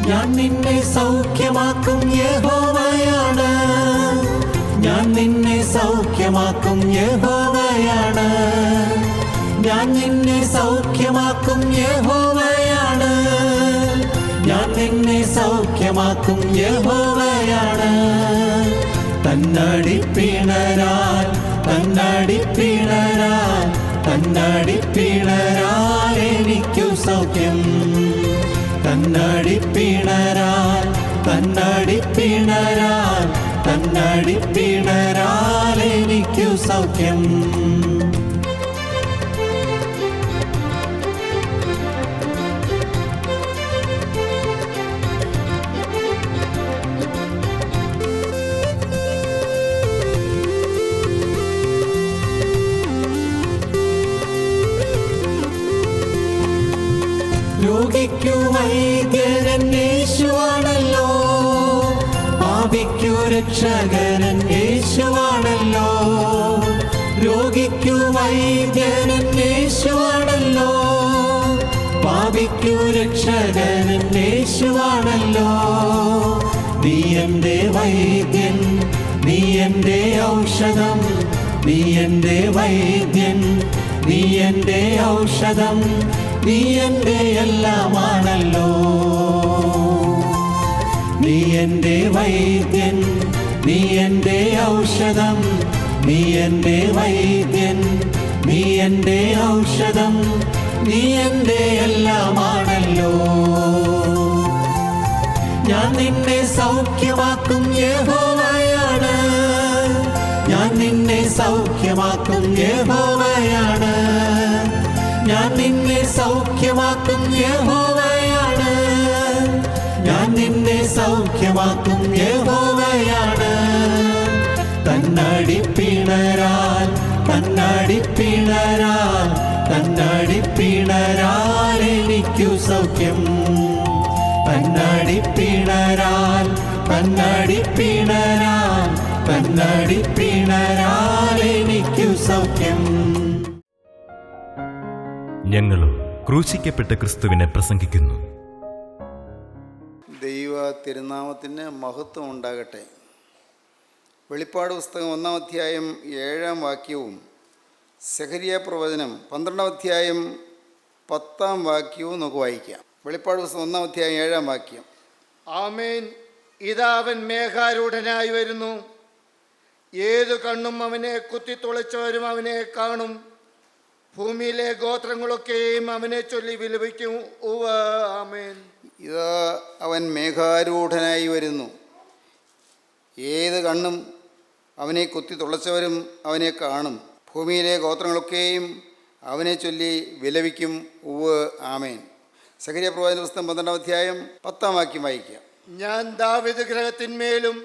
ഞാൻ നിന്നെ സൗഖ്യമാക്കും യഹോവയാണ്. ഞാൻ നിന്നെ സൗഖ്യമാക്കും യഹോവയാണ്. ഞാൻ നിന്നെ സൗഖ്യമാക്കും യഹോവയാണ്. ഞാൻ നിന്നെ സൗഖ്യമാക്കും യഹോവയാണ്. തന്നടിപ്പിണരാൽ തന്നടിപ്പിണരാൽ തന്നടിപ്പിണരാൽ എനിക്കു സൗഖ്യം. തന്നടിപ്പിണരാൽ തന്നടിപ്പിണരാൽ തന്നടിപ്പിണരാൽ എനിക്കു സൗഖ്യം. രോഗിക്കു വൈദ്യരൻ യേശുവാണല്ലോ, പാപിക്കു രക്ഷകരൻ യേശുവാണല്ലോ. രോഗിക്കു വൈദ്യരൻ യേശുവാണല്ലോ, പാപിക്കു രക്ഷകരൻ യേശുവാണല്ലോ. നീ എൻ്റെ വൈദ്യൻ, നീ എൻ്റെ ഔഷധം, നീ എൻ്റെ വൈദ്യൻ, നീ എൻ്റെ ഔഷധം, നീ എൻ്റെ എല്ലാമാണല്ലോ. നീ എൻ്റെ വൈദ്യൻ, നീ എൻ്റെ ഔഷധം, നീ എൻ്റെ വൈദ്യൻ, നീ എൻ്റെ ഔഷധം, നീ എൻ്റെ എല്ലാമാണല്ലോ. ഞാൻ നിന്നെ സൗഖ്യമാക്കും യഹോവയാണ്. ഞാൻ നിന്നെ സൗഖ്യമാക്കും യഹോവയാണ്. ഞാൻ നിന്നെ സൗഖ്യമാക്കും യഹോവയാണ്. ഞാൻ നിന്നെ സൗഖ്യമാക്കും യഹോവയാണ്. തന്നടിപ്പിണരാൽ തന്നടിപ്പിണരാൽ തന്നടിപ്പിണരാൽ എനിക്കു സൗഖ്യം. തന്നടിപ്പിണരാൽ തന്നടിപ്പിണരാൽ തന്നടിപ്പിണരാൽ എനിക്കു സൗഖ്യം. ഞങ്ങളും ക്രൂശിക്കപ്പെട്ട ക്രിസ്തുവിനെ പ്രസംഗിക്കുന്നു. ദൈവ തിരുനാമത്തിന് മഹത്വം ഉണ്ടാകട്ടെ. വെളിപ്പാട് പുസ്തകം 1-ാം അധ്യായം 7-ാം വാക്യവും സെഖരിയ പ്രവചനം 12-ാം അധ്യായം 10-ാം വാക്യവും നമുക്ക് വായിക്കാം. വെളിപ്പാട് പുസ്തകം 1-ാം അധ്യായം 7-ാം വാക്യം. ആമേൻ. ഇതാ അവൻ മേഘാരൂഢനായി വരുന്നു. ഏതു കണ്ണും അവനെ കുത്തിത്തുളച്ചവരും അവനെ കാണും. ഭൂമിയിലെ ഗോത്രങ്ങളൊക്കെയും അവനെ ചൊല്ലി വിലപിക്കും. ആമേൻ. ഇതാ അവൻ മേഘാരൂഢനായി വരുന്നു. ഏത് കണ്ണും അവനെ കുത്തി തുളച്ചവരും അവനെ കാണും. ഭൂമിയിലെ ഗോത്രങ്ങളൊക്കെയും അവനെ ചൊല്ലി വിലപിക്കും. ആമേൻ. സെഖരിയ പ്രവചന പുസ്തകം 12-ാം അധ്യായം 10-ാം വാക്യം വായിക്കാം. ഞാൻ ദാവീദ് ഗൃഹത്തിന്മേലും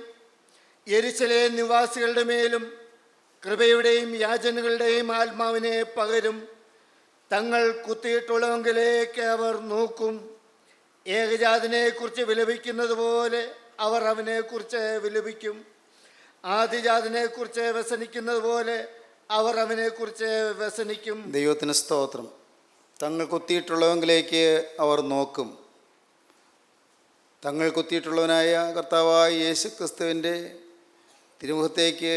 യെരൂശലേം നിവാസികളുടെ മേലും കൃപയുടെയും യാചനകളുടെയും ആത്മാവിനെ പകരും. തങ്ങൾ കുത്തിയിട്ടുള്ളവങ്കിലേക്ക് അവർ നോക്കും. ഏകജാതനെക്കുറിച്ച് വിലപിക്കുന്നത് പോലെ അവർ അവനെക്കുറിച്ച് വിലപിക്കും. ആദിജാതനെക്കുറിച്ച് വ്യസനിക്കുന്നത് പോലെ അവർ അവനെക്കുറിച്ച് വ്യസനിക്കും. ദൈവത്തിന് സ്തോത്രം. തങ്ങൾ കുത്തിയിട്ടുള്ളവങ്കിലേക്ക് അവർ നോക്കും. തങ്ങൾ കുത്തിയിട്ടുള്ളവനായ കർത്താവായ യേശു ക്രിസ്തുവിൻ്റെ തിരുമുഖത്തേക്ക്,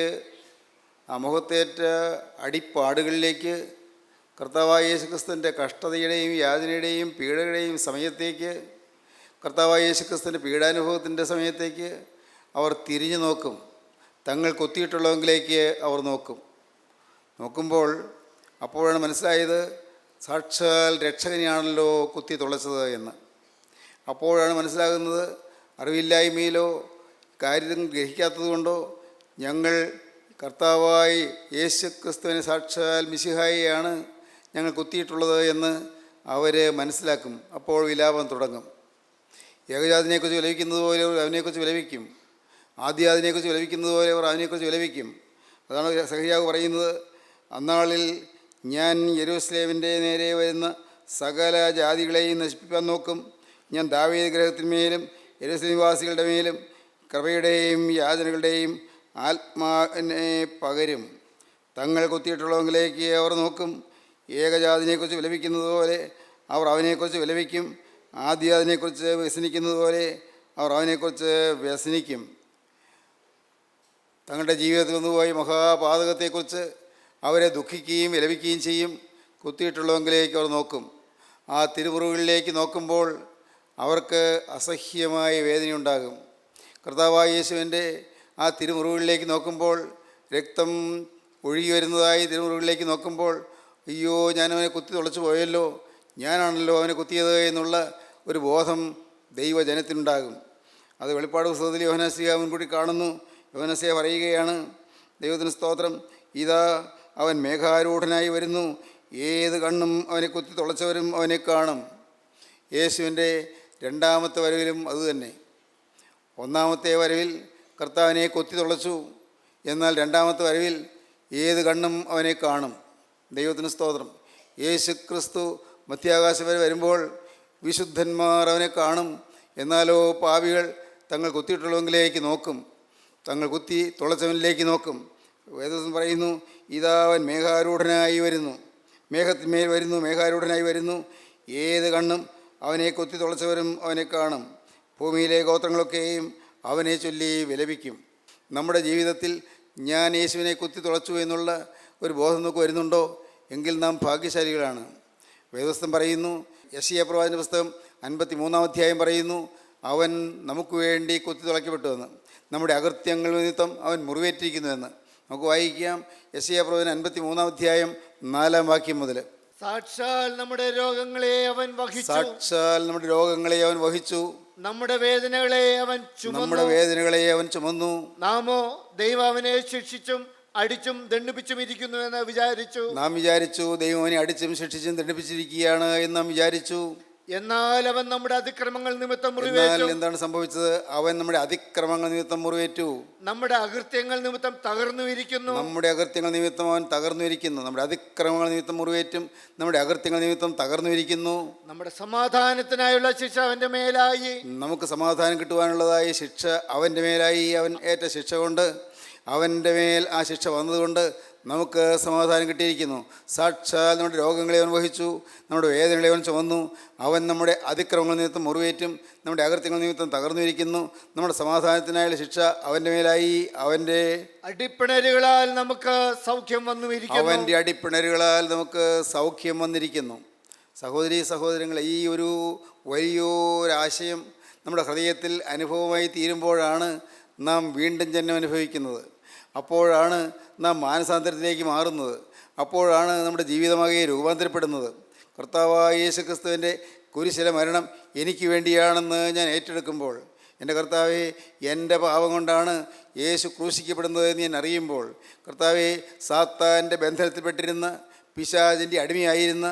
ആ മുഖത്തേറ്റ അടിപ്പാടുകളിലേക്ക്, കർത്താവായ യേശു ക്രിസ്തുവിൻ്റെ കഷ്ടതയുടെയും യാതനയുടെയും പീഡകളുടെയും സമയത്തേക്ക്, കർത്താവായ യേശു ക്രിസ്തുവിൻ്റെ പീഡാനുഭവത്തിൻ്റെ സമയത്തേക്ക് അവർ തിരിഞ്ഞു നോക്കും. തങ്ങൾ കുത്തിയിട്ടുള്ളവങ്കിലേക്ക് അവർ നോക്കുമ്പോൾ അപ്പോഴാണ് മനസ്സിലായത്, സാക്ഷാൽ രക്ഷകനെയാണല്ലോ കുത്തി തുളച്ചത് എന്ന്. അപ്പോഴാണ് മനസ്സിലാകുന്നത്, അറിവില്ലായ്മയിലോ കാര്യം ഗ്രഹിക്കാത്തത് കൊണ്ടോ ഞങ്ങൾ കർത്താവായി യേശു ക്രിസ്തുവിനെ സാക്ഷാൽ മിശിഹായെയാണ് ഞങ്ങൾ കുത്തിയിട്ടുള്ളത് എന്ന് അവർ മനസ്സിലാക്കും. അപ്പോൾ വിലാപം തുടങ്ങും. ഏകജാതിനെക്കുറിച്ച് വിലപിക്കുന്നത് പോലെ അവനെക്കുറിച്ച് വിലപിക്കും. ആദ്യാതിനെക്കുറിച്ച് വിലപിക്കുന്നത് പോലെ അവർ അവനെക്കുറിച്ച് വിലപിക്കും. അതാണ് സെഖരിയാവ് പറയുന്നത്, അന്നാളിൽ ഞാൻ യെരൂശലേമിൻ്റെ നേരെ വരുന്ന സകല ജാതികളെയും നശിപ്പിക്കാൻ നോക്കും. ഞാൻ ദാവീദ് ഗൃഹത്തിന്മേലും യെരൂശലേം നിവാസികളുടെ മേലും കൃപയുടെയും യാചനകളുടെയും ആത്മാവിനെ പകരും. തങ്ങൾ കുത്തിയിട്ടുള്ളവങ്കിലേക്ക് അവർ നോക്കും. ഏകജാതിനെക്കുറിച്ച് വിലപിക്കുന്നത് പോലെ അവർ അവനെക്കുറിച്ച് വിലപിക്കും. ആദ്യം അതിനെക്കുറിച്ച് വ്യസനിക്കുന്നത് പോലെ അവർ അവനെക്കുറിച്ച് വ്യസനിക്കും. തങ്ങളുടെ ജീവിതത്തിൽ നിന്നുപോയി മഹാപാതകത്തെക്കുറിച്ച് അവരെ ദുഃഖിക്കുകയും വിലപിക്കുകയും ചെയ്യും. കുത്തിയിട്ടുള്ളവങ്കിലേക്ക് അവർ നോക്കും. ആ തിരുമുറിവുകളിലേക്ക് നോക്കുമ്പോൾ അവർക്ക് അസഹ്യമായ വേദനയുണ്ടാകും. കർത്താവായ യേശുവിൻ്റെ ആ തിരുമുറിവുകളിലേക്ക് നോക്കുമ്പോൾ, രക്തം ഒഴുകി വരുന്നതായി തിരുമുറിവുകളിലേക്ക് നോക്കുമ്പോൾ, അയ്യോ ഞാനവനെ കുത്തി തുളച്ചു പോയല്ലോ, ഞാനാണല്ലോ അവനെ കുത്തിയത് എന്നുള്ള ഒരു ബോധം ദൈവജനത്തിനുണ്ടാകും. അത് വെളിപ്പാട് പുസ്തകത്തിൽ യോഹന്നാസ്ലീഹ മുൻകൂട്ടി കാണുന്നു. യോഹന്നാസ്ലീഹ പറയുകയാണ്, ദൈവത്തിന് സ്തോത്രം, ഇതാ അവൻ മേഘാരൂഢനായി വരുന്നു, ഏത് കണ്ണും അവനെ കുത്തി തുളച്ചവരും അവനെ കാണും. യേശുവിൻ്റെ രണ്ടാമത്തെ വരവിലും അതുതന്നെ. ഒന്നാമത്തെ വരവിൽ കർത്താവിനെ കൊത്തി തുളച്ചു, എന്നാൽ രണ്ടാമത്തെ വരവിൽ ഏത് കണ്ണും അവനെ കാണും. ദൈവത്തിന് സ്തോത്രം. യേശു ക്രിസ്തു മധ്യാകാശം വരെ വരുമ്പോൾ വിശുദ്ധന്മാർ അവനെ കാണും. എന്നാലോ പാപികൾ തങ്ങൾ കുത്തിയിട്ടുള്ളവങ്കിലേക്ക് നോക്കും, തങ്ങൾ കുത്തി തുളച്ചവനിലേക്ക് നോക്കും. വേദം പറയുന്നു, ഇതാ അവൻ മേഘാരൂഢനായി വരുന്നു, മേഘത്തിന്മേൽ വരുന്നു, മേഘാരൂഢനായി വരുന്നു, ഏത് കണ്ണും അവനെ കുത്തി തുളച്ചവരും അവനെ കാണും. ഭൂമിയിലെ ഗോത്രങ്ങളൊക്കെയും അവനെ ചൊല്ലി വിലപിക്കും. നമ്മുടെ ജീവിതത്തിൽ ഞാൻ യേശുവിനെ കുത്തി തുളച്ചു എന്നുള്ള ഒരു ബോധം നമുക്ക് വരുന്നുണ്ടോ? എങ്കിൽ നാം ഭാഗ്യശാലികളാണ്. വേദപുസ്തകം പറയുന്നു, യെശയ്യാ പ്രവാചകന്റെ പുസ്തകം 53-ാം അധ്യായം പറയുന്നു, അവൻ നമുക്ക് വേണ്ടി കുത്തി തുളയ്ക്കപ്പെട്ടുവെന്ന്, നമ്മുടെ അകൃത്യങ്ങൾ നിമിത്തം അവൻ മുറിവേറ്റിരിക്കുന്നുവെന്ന്. നമുക്ക് വായിക്കാം യെശയ്യാ പ്രവാചകൻ 53-ാം അധ്യായം 4-ാം വാക്യം മുതൽ. സാക്ഷാൽ നമ്മുടെ രോഗങ്ങളെ അവൻ വഹിച്ചു, സാക്ഷാൽ നമ്മുടെ രോഗങ്ങളെ അവൻ വഹിച്ചു, നമ്മുടെ വേദനകളെ അവൻ ചുമന്നു. നാമോ ദൈവം അവനെ ശിക്ഷിച്ചും അടിച്ചും ദണ്ഡിപ്പിച്ചും ഇരിക്കുന്നു എന്ന് വിചാരിച്ചു. നാം വിചാരിച്ചു ദൈവം അവനെ അടിച്ചും ശിക്ഷിച്ചും ദണ്ഡിപ്പിച്ചിരിക്കുകയാണ് എന്ന് നാം വിചാരിച്ചു. എന്നാൽ അവൻ നമ്മുടെ അതിക്രമങ്ങൾ നിമിത്തം മുറിവേറ്റു. എന്താണ് സംഭവിച്ചത്? അവൻ നമ്മുടെ അതിക്രമങ്ങൾ നിമിത്തം മുറിവേറ്റു, നമ്മുടെ അകൃത്യങ്ങൾ നിമിത്തം തകർന്നുയിരിക്കുന്നു. നമ്മുടെ അകൃത്യങ്ങൾ നിമിത്തം അവൻ തകർന്നുയിരിക്കുന്നു. നമ്മുടെ അതിക്രമങ്ങൾ നിമിത്തം മുറിവേറ്റും, നമ്മുടെ അകൃത്യങ്ങൾ നിമിത്തം തകർന്നുയിരിക്കുന്നു. നമ്മുടെ സമാധാനത്തിനായുള്ള ശിക്ഷ അവന്റെ മേലായി, നമുക്ക് സമാധാനം കിട്ടുവാനുള്ളതായ ശിക്ഷ അവൻ്റെ മേലായി. അവൻ ഏറ്റ ശിക്ഷ കൊണ്ട്, അവൻ്റെ മേൽ ആ ശിക്ഷ വന്നതുകൊണ്ട് നമുക്ക് സമാധാനം കിട്ടിയിരിക്കുന്നു. സാക്ഷാൽ നമ്മുടെ രോഗങ്ങളെ അവൻ വഹിച്ചു, നമ്മുടെ വേദനകളെ അവൻ ചുമന്നു. അവൻ നമ്മുടെ അതിക്രമങ്ങൾ നിമിത്തം മുറിവേറ്റും, നമ്മുടെ അകൃത്യങ്ങൾ നിമിത്തം തകർന്നിരിക്കുന്നു. നമ്മുടെ സമാധാനത്തിനായുള്ള ശിക്ഷ അവൻ്റെ മേലായി. അവൻ്റെ അടിപ്പിണരുകളാൽ നമുക്ക് സൗഖ്യം വന്നിരിക്കുന്നു. അവൻ്റെ അടിപ്പിണരുകളാൽ നമുക്ക് സൗഖ്യം വന്നിരിക്കുന്നു. സഹോദരീ സഹോദരങ്ങളെ, ഈ ഒരു വലിയൊരാശയം നമ്മുടെ ഹൃദയത്തിൽ അനുഭവമായി തീരുമ്പോഴാണ് നാം വീണ്ടും ജന്മം അനുഭവിക്കുന്നത്. അപ്പോഴാണ് നാം മാനസാന്തരത്തിലേക്ക് മാറുന്നത്. അപ്പോഴാണ് നമ്മുടെ ജീവിതമാകെ രൂപാന്തരപ്പെടുന്നത്. കർത്താവായ യേശു ക്രിസ്തുവിൻ്റെ കുരിശിലെ മരണം എനിക്ക് വേണ്ടിയാണെന്ന് ഞാൻ ഏറ്റെടുക്കുമ്പോൾ, എൻ്റെ കർത്താവെ, എൻ്റെ പാപം കൊണ്ടാണ് യേശു ക്രൂശിക്കപ്പെടുന്നത് എന്ന് ഞാൻ അറിയുമ്പോൾ, കർത്താവെ, സാത്താൻ്റെ ബന്ധനത്തിൽപ്പെട്ടിരുന്ന പിശാചിൻ്റെ അടിമയായിരുന്ന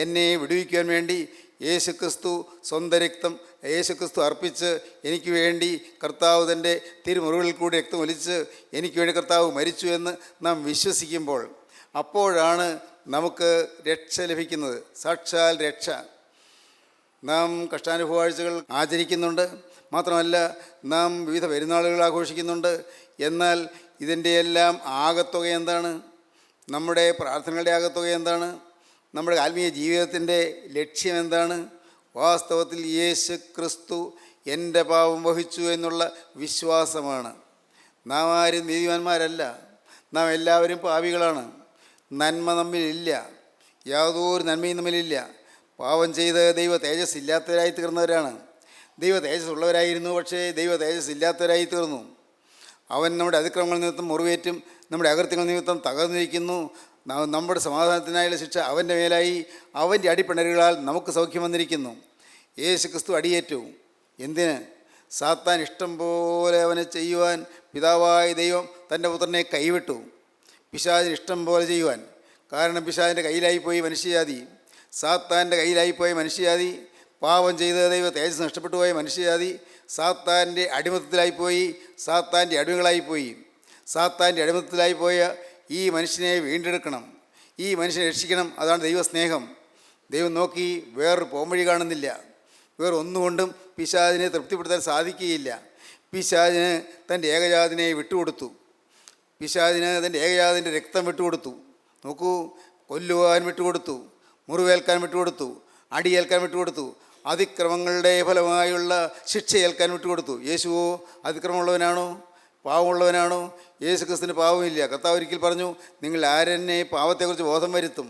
എന്നെ വിടുവിക്കുവാൻ വേണ്ടി യേശുക്രിസ്തു സ്വന്തം രക്തം യേശുക്രിസ്തു അർപ്പിച്ച് എനിക്ക് വേണ്ടി കർത്താവ് തൻ്റെ തിരുമുറികളിൽ കൂടി രക്തം ഒലിച്ച് എനിക്ക് വേണ്ടി കർത്താവ് മരിച്ചു എന്ന് നാം വിശ്വസിക്കുമ്പോൾ, അപ്പോഴാണ് നമുക്ക് രക്ഷ ലഭിക്കുന്നത്. സാക്ഷാൽ രക്ഷ. നാം കഷ്ടാനുഭവാഴ്ചകൾ ആചരിക്കുന്നുണ്ട്, മാത്രമല്ല നാം വിവിധ പെരുന്നാളുകൾ ആഘോഷിക്കുന്നുണ്ട്. എന്നാൽ ഇതിൻ്റെ എല്ലാം ആകത്തുക എന്താണ്? നമ്മുടെ പ്രാർത്ഥനകളുടെ ആകത്തുക എന്താണ്? നമ്മുടെ ആത്മീയ ജീവിതത്തിൻ്റെ ലക്ഷ്യം എന്താണ്? വാസ്തവത്തിൽ യേശു ക്രിസ്തു എൻ്റെ പാപം വഹിച്ചു എന്നുള്ള വിശ്വാസമാണ്. നാം ആരും നീതിമാന്മാരല്ല, നാം എല്ലാവരും പാപികളാണ്. നന്മ നമ്മിലില്ല, യാതൊരു നന്മയും നമ്മിലില്ല. പാപം ചെയ്ത് ദൈവ തേജസ് ഇല്ലാത്തവരായി തീർന്നവരാണ്. ദൈവ തേജസ് ഉള്ളവരായിരുന്നു, പക്ഷേ ദൈവ തേജസ് ഇല്ലാത്തവരായി തീർന്നു. അവൻ നമ്മുടെ അതിക്രമങ്ങൾ നിമിത്തം മുറിവേറ്റും, നമ്മുടെ അകൃത്യങ്ങൾ നിമിത്തം തകർന്നിരിക്കുന്നു. നമ്മുടെ സമാധാനത്തിനായുള്ള ശിക്ഷ അവൻ്റെ മേലായി. അവൻ്റെ അടിപ്പിണരുകളാൽ നമുക്ക് സൗഖ്യം വന്നിരിക്കുന്നു. യേശു ക്രിസ്തു അടിയേറ്റു. എന്തിന്? സാത്താൻ ഇഷ്ടം പോലെ അവനെ ചെയ്യുവാൻ പിതാവായ ദൈവം തൻ്റെ പുത്രനെ കൈവിട്ടു. പിശാചിന് ഇഷ്ടം പോലെ ചെയ്യുവാൻ. കാരണം പിശാചിൻ്റെ കയ്യിലായിപ്പോയി മനുഷ്യജാതി, സാത്താൻ്റെ കയ്യിലായിപ്പോയ മനുഷ്യജാതി, പാപം ചെയ്ത് ദൈവ തേജസ് നഷ്ടപ്പെട്ടു പോയ മനുഷ്യജാതി സാത്താൻ്റെ അടിമത്തത്തിലായിപ്പോയി, സാത്താൻ്റെ അടിമകളായിപ്പോയി. സാത്താൻ്റെ അടിമത്തത്തിലായിപ്പോയ ഈ മനുഷ്യനെ വീണ്ടെടുക്കണം, ഈ മനുഷ്യനെ രക്ഷിക്കണം. അതാണ് ദൈവസ്നേഹം. ദൈവം നോക്കി വേറൊരു പോംവഴി കാണുന്നില്ല. വേറെ ഒന്നുകൊണ്ടും പിശാചിനെ തൃപ്തിപ്പെടുത്താൻ സാധിക്കുകയില്ല. പിശാചിന് തൻ്റെ ഏകജാതിനെ വിട്ടുകൊടുത്തു. പിശാചിന് തൻ്റെ ഏകജാതിൻ്റെ രക്തം വിട്ടുകൊടുത്തു. നോക്കൂ, കൊല്ലുവാൻ വിട്ടുകൊടുത്തു, മുറിവേൽക്കാൻ വിട്ടുകൊടുത്തു, അടിയേൽക്കാൻ വിട്ടുകൊടുത്തു. അതിക്രമങ്ങളുടെ ഫലമായുള്ള ശിക്ഷ ഏൽക്കാൻ വിട്ടുകൊടുത്തു. യേശുവോ അതിക്രമമുള്ളവനാണോ, പാവമുള്ളവനാണോ? യേശു ക്രിസ്തുവിന് പാവമില്ല. കർത്താവ് ഒരിക്കൽ പറഞ്ഞു, നിങ്ങൾ ആരെന്നെ പാവത്തെക്കുറിച്ച് ബോധം വരുത്തും?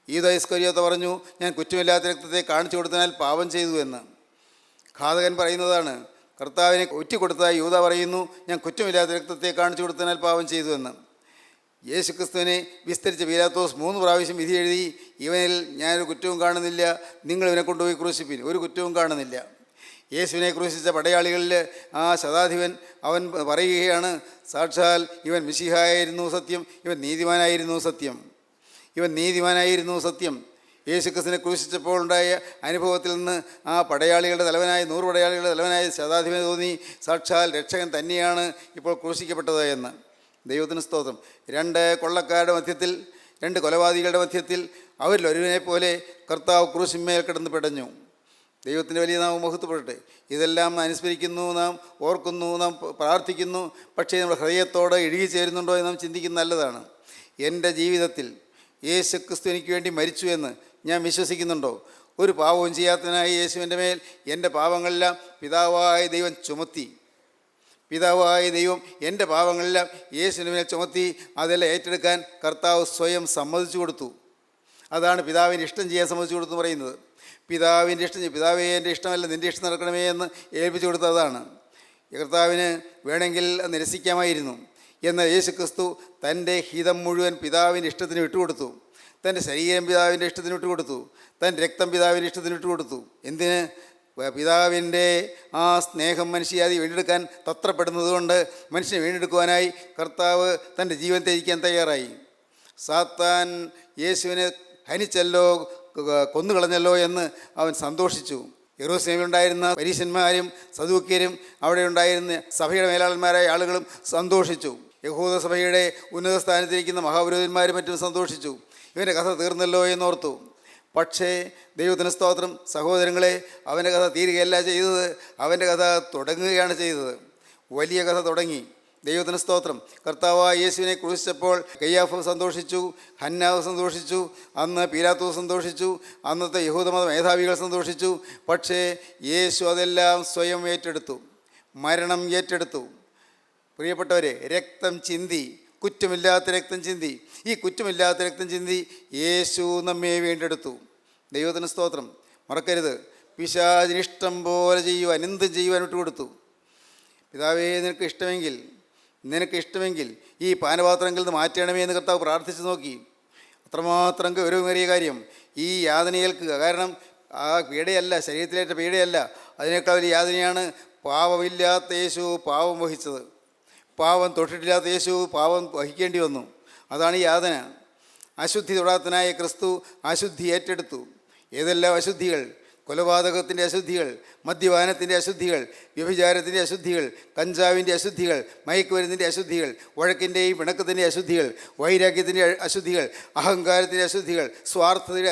യൂദാ ഇസ്കരിയോത്ത പറഞ്ഞു, ഞാൻ കുറ്റമില്ലാത്ത രക്തത്തെ കാണിച്ചു കൊടുത്തതിനാൽ പാപം ചെയ്തു എന്ന്. ഘാതകൻ പറയുന്നതാണ്. കർത്താവിനെ ഒറ്റിക്കൊടുത്ത യൂദാ പറയുന്നു, ഞാൻ കുറ്റമില്ലാത്ത രക്തത്തെ കാണിച്ചു കൊടുത്തതിനാൽ പാപം ചെയ്തു എന്ന്. യേശു ക്രിസ്തുവിനെ വിസ്തരിച്ച പീലാത്തോസ് 3 പ്രാവശ്യം വിധി എഴുതി, ഇവനിൽ ഞാനൊരു കുറ്റവും കാണുന്നില്ല, നിങ്ങൾ ഇവനെ കൊണ്ടുപോയി ക്രൂശിപ്പിൻ, ഒരു കുറ്റവും കാണുന്നില്ല. യേശുവിനെ ക്രൂശിച്ച പടയാളികളിൽ ആ ശതാധിപൻ അവൻ പറയുകയാണ്, സാക്ഷാൽ ഇവൻ മിശിഹായായിരുന്നു സത്യം, ഇവൻ നീതിമാനായിരുന്നു സത്യം, ഇവൻ നീതിമാനായിരുന്നു സത്യം. യേശു ക്രിസ്തുവിനെ ക്രൂശിച്ചപ്പോൾ ഉണ്ടായ അനുഭവത്തിൽ നിന്ന് ആ പടയാളികളുടെ തലവനായ 100 പടയാളികളുടെ തലവനായ ശതാധിപന് തോന്നി, സാക്ഷാൽ രക്ഷകൻ തന്നെയാണ് ഇപ്പോൾ ക്രൂശിക്കപ്പെട്ടത് എന്ന്. ദൈവത്തിന് സ്തോത്രം. 2 കൊള്ളക്കാരുടെ മധ്യത്തിൽ, 2 കൊലപാതകികളുടെ മധ്യത്തിൽ അവരിൽ ഒരുവനെ പോലെ കർത്താവ് ക്രൂശിന്മേൽ കിടന്ന് പിടഞ്ഞു. ദൈവത്തിൻ്റെ വലിയ നാമം മഹത്വപ്പെടട്ടെ. ഇതെല്ലാം നാം അനുസ്മരിക്കുന്നു, നാം ഓർക്കുന്നു, നാം പ്രാർത്ഥിക്കുന്നു. പക്ഷേ നമ്മുടെ ഹൃദയത്തോട് ഇഴുകി ചേരുന്നുണ്ടോ എന്ന് നാം ചിന്തിക്കുന്നത് നല്ലതാണ്. എൻ്റെ ജീവിതത്തിൽ യേശു ക്രിസ്തു എനിക്ക് വേണ്ടി മരിച്ചു എന്ന് ഞാൻ വിശ്വസിക്കുന്നുണ്ടോ? ഒരു പാവവും ചെയ്യാത്തതിനായി യേശുവിൻ്റെ മേൽ എൻ്റെ പാപങ്ങളെല്ലാം പിതാവായ ദൈവം ചുമത്തി. പിതാവായ ദൈവം എൻ്റെ പാപങ്ങളെല്ലാം യേശുവിൻ്റെ മേൽ ചുമത്തി. അതെല്ലാം ഏറ്റെടുക്കാൻ കർത്താവ് സ്വയം സമ്മതിച്ചു കൊടുത്തു. അതാണ് പിതാവിൻ്റെ ഇഷ്ടം ചെയ്യാൻ സമ്മതിച്ചു കൊടുത്തു പറയുന്നത്. പിതാവിൻ്റെ ഇഷ്ടം, പിതാവേ എൻ്റെ ഇഷ്ടമല്ല നിൻ്റെ ഇഷ്ടം നടക്കണമേ എന്ന് ഏൽപ്പിച്ചു കൊടുത്തതാണ്. കർത്താവിന് വേണമെങ്കിൽ നിരസിക്കാമായിരുന്നു. എന്നാൽ യേശു ക്രിസ്തു തൻ്റെ ഹിതം മുഴുവൻ പിതാവിൻ്റെ ഇഷ്ടത്തിന് വിട്ടുകൊടുത്തു. തൻ്റെ ശരീരം പിതാവിൻ്റെ ഇഷ്ടത്തിന് വിട്ടുകൊടുത്തു. തൻ്റെ രക്തം പിതാവിൻ്റെ ഇഷ്ടത്തിന് വിട്ടുകൊടുത്തു. എന്തിന്? പിതാവിൻ്റെ ആ സ്നേഹം മനുഷ്യാദി വീണ്ടെടുക്കാൻ തത്രപ്പെടുന്നത് കൊണ്ട് മനുഷ്യനെ വീണ്ടെടുക്കുവാനായി കർത്താവ് തൻ്റെ ജീവൻ ത്യജിക്കാൻ തയ്യാറായി. സാത്താൻ യേശുവിനെ ഹനിച്ചല്ലോ, കൊന്നുകളഞ്ഞല്ലോ എന്ന് അവൻ സന്തോഷിച്ചു. യെരൂശലേമിലുണ്ടായിരുന്ന പരീശന്മാരും സദൂക്യരും അവിടെ ഉണ്ടായിരുന്ന സഭയുടെ മേലാളന്മാരായ ആളുകളും സന്തോഷിച്ചു. യഹൂദ സഭയുടെ ഉന്നത സ്ഥാനത്തിരിക്കുന്ന മഹാപുരോഹിതന്മാരും മറ്റും സന്തോഷിച്ചു. ഇവൻ്റെ കഥ തീർന്നല്ലോ എന്നോർത്തു. പക്ഷേ ദൈവത്തിന് സ്തോത്രം, സഹോദരങ്ങളെ, അവൻ്റെ കഥ തീരുകയല്ല ചെയ്തത്, അവൻ്റെ കഥ തുടങ്ങുകയാണ് ചെയ്തത്. വലിയ കഥ തുടങ്ങി. ദൈവത്തിന് സ്തോത്രം. കർത്താവായ യേശുവിനെ ക്രൂശിച്ചപ്പോൾ കയ്യാഫ് സന്തോഷിച്ചു, ഹന്നാവ് സന്തോഷിച്ചു, അന്ന് പീലാത്തോസ് സന്തോഷിച്ചു, അന്നത്തെ യഹൂദമത മേധാവികൾ സന്തോഷിച്ചു. പക്ഷേ യേശു അതെല്ലാം സ്വയം ഏറ്റെടുത്തു, മരണം ഏറ്റെടുത്തു. പ്രിയപ്പെട്ടവരെ, രക്തം ചിന്തി, കുറ്റമില്ലാത്ത രക്തം ചിന്തി. ഈ കുറ്റമില്ലാത്ത രക്തം ചിന്തി യേശു നമ്മെ വീണ്ടെടുത്തു. ദൈവത്തിന് സ്തോത്രം. മറക്കരുത്, പിശാചിന് ഇഷ്ടം പോലെ ചെയ്യുവാൻ, എന്തും ചെയ്യുവാൻ വിട്ടുകൊടുത്തു. പിതാവേ, നിനക്ക് ഇഷ്ടമെങ്കിൽ ഈ പാനപാത്രങ്ങളിൽ നിന്ന് മാറ്റണമേ എന്ന് കർത്താവ് പ്രാർത്ഥിച്ചു നോക്കി. അത്രമാത്രം ഗൗരവമേറിയ കാര്യം ഈ യാതന ഏൽക്കുക. കാരണം ആ പീഡയല്ല, ശരീരത്തിലേറ്റ പീഡയല്ല, അതിനേക്കാൾ വലിയ യാതനയാണ് പാവമില്ലാത്ത യേശു പാവം വഹിച്ചത്. പാവം തൊട്ടിട്ടില്ലാത്ത യേശു പാവം വഹിക്കേണ്ടി വന്നു. അതാണ് ഈ യാതന. അശുദ്ധി തൊടാത്തനായ ക്രിസ്തു അശുദ്ധി ഏറ്റെടുത്തു. ഏതെല്ലാം അശുദ്ധികൾ? കൊലപാതകത്തിൻ്റെ അശുദ്ധികൾ, മദ്യപാനത്തിൻ്റെ അശുദ്ധികൾ, വ്യഭിചാരത്തിൻ്റെ അശുദ്ധികൾ, കഞ്ചാവിൻ്റെ അശുദ്ധികൾ, മയക്കുമരുന്നിൻ്റെ അശുദ്ധികൾ, വഴക്കിൻ്റെയും പിണക്കത്തിൻ്റെ അശുദ്ധികൾ, വൈരാഗ്യത്തിൻ്റെ അശുദ്ധികൾ, അഹങ്കാരത്തിൻ്റെ അശുദ്ധികൾ, സ്വാർത്ഥതയുടെ